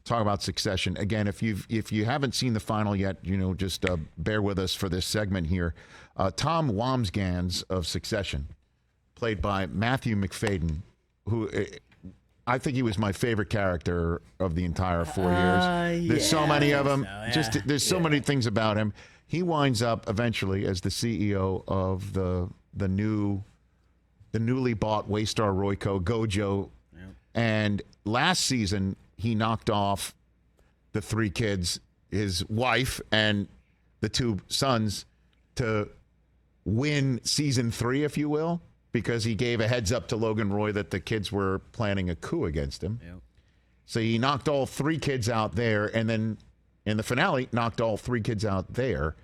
talk about Succession. Again, if you haven't seen the final yet, just bear with us for this segment here. Tom Wambsgans of Succession, played by Matthew McFadden, who I think he was my favorite character of the entire 4 years. There's so many of them. There's so many things about him. He winds up eventually as the CEO of the newly bought Waystar Royco Gojo. Yep. And last season, he knocked off the 3 kids, his wife, and the 2 sons to win season 3, if you will, because he gave a heads up to Logan Roy that the kids were planning a coup against him. Yep. So he knocked all 3 kids out there, and then in the finale, knocked all 3 kids out there.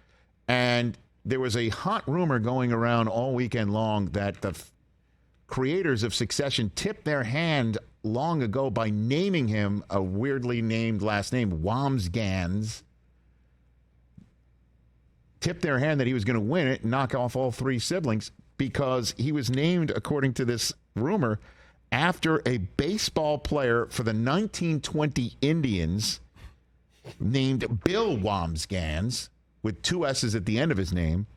And there was a hot rumor going around all weekend long that the creators of Succession tipped their hand long ago by naming him a weirdly named last name, Wambsgans. Tipped their hand that he was going to win it and knock off all 3 siblings because he was named, according to this rumor, after a baseball player for the 1920 Indians named Bill Wambsgans, with 2 S's at the end of his name,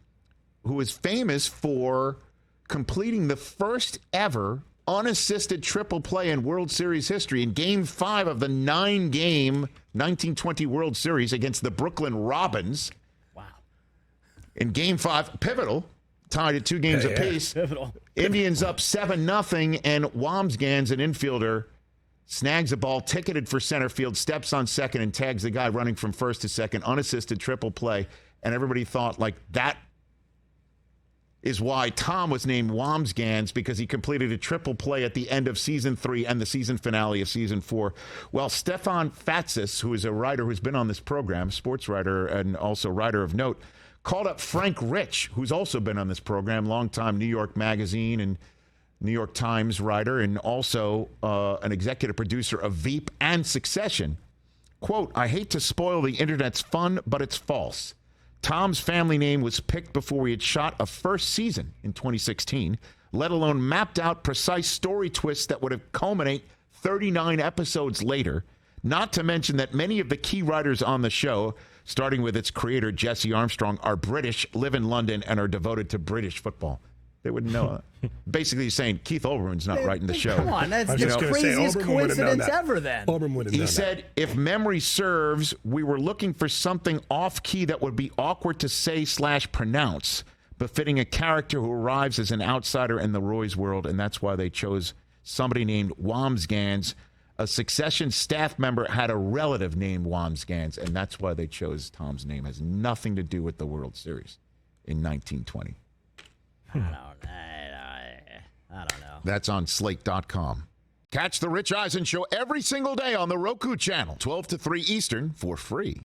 who is famous for completing the first ever unassisted triple play in World Series history in Game 5 of the 9-game 1920 World Series against the Brooklyn Robins. Wow. In Game 5, pivotal, tied at 2 games apiece. Pivotal. Indians up 7-0, and Wambsgans, an infielder, snags a ball ticketed for center field, steps on second, and tags the guy running from first to second, unassisted triple play. And everybody thought, like, that is why Tom was named Wambsgans, because he completed a triple play at the end of season 3 and the season finale of season 4. Well, Stefan Fatsis, who is a writer who's been on this program, sports writer and also writer of note, called up Frank Rich, who's also been on this program, longtime New York Magazine and New York Times writer, and also an executive producer of Veep and Succession. Quote, "I hate to spoil the internet's fun, but it's false. Tom's family name was picked before we had shot a first season in 2016, let alone mapped out precise story twists that would have culminate 39 episodes later, not to mention that many of the key writers on the show, starting with its creator, Jesse Armstrong, are British, live in London, and are devoted to British football." They wouldn't know that. Basically saying Keith Olbermann's not writing the show. Come on, that's the craziest coincidence ever then. He said, if memory serves, we were looking for something off-key that would be awkward to say/pronounce, befitting a character who arrives as an outsider in the Roy's world, and that's why they chose somebody named Wambsgans. A Succession staff member had a relative named Wambsgans, and that's why they chose Tom's name. It has nothing to do with the World Series in 1920. I don't know. That's on Slate.com. Catch the Rich Eisen Show every single day on the Roku channel, 12 to 3 Eastern, for free.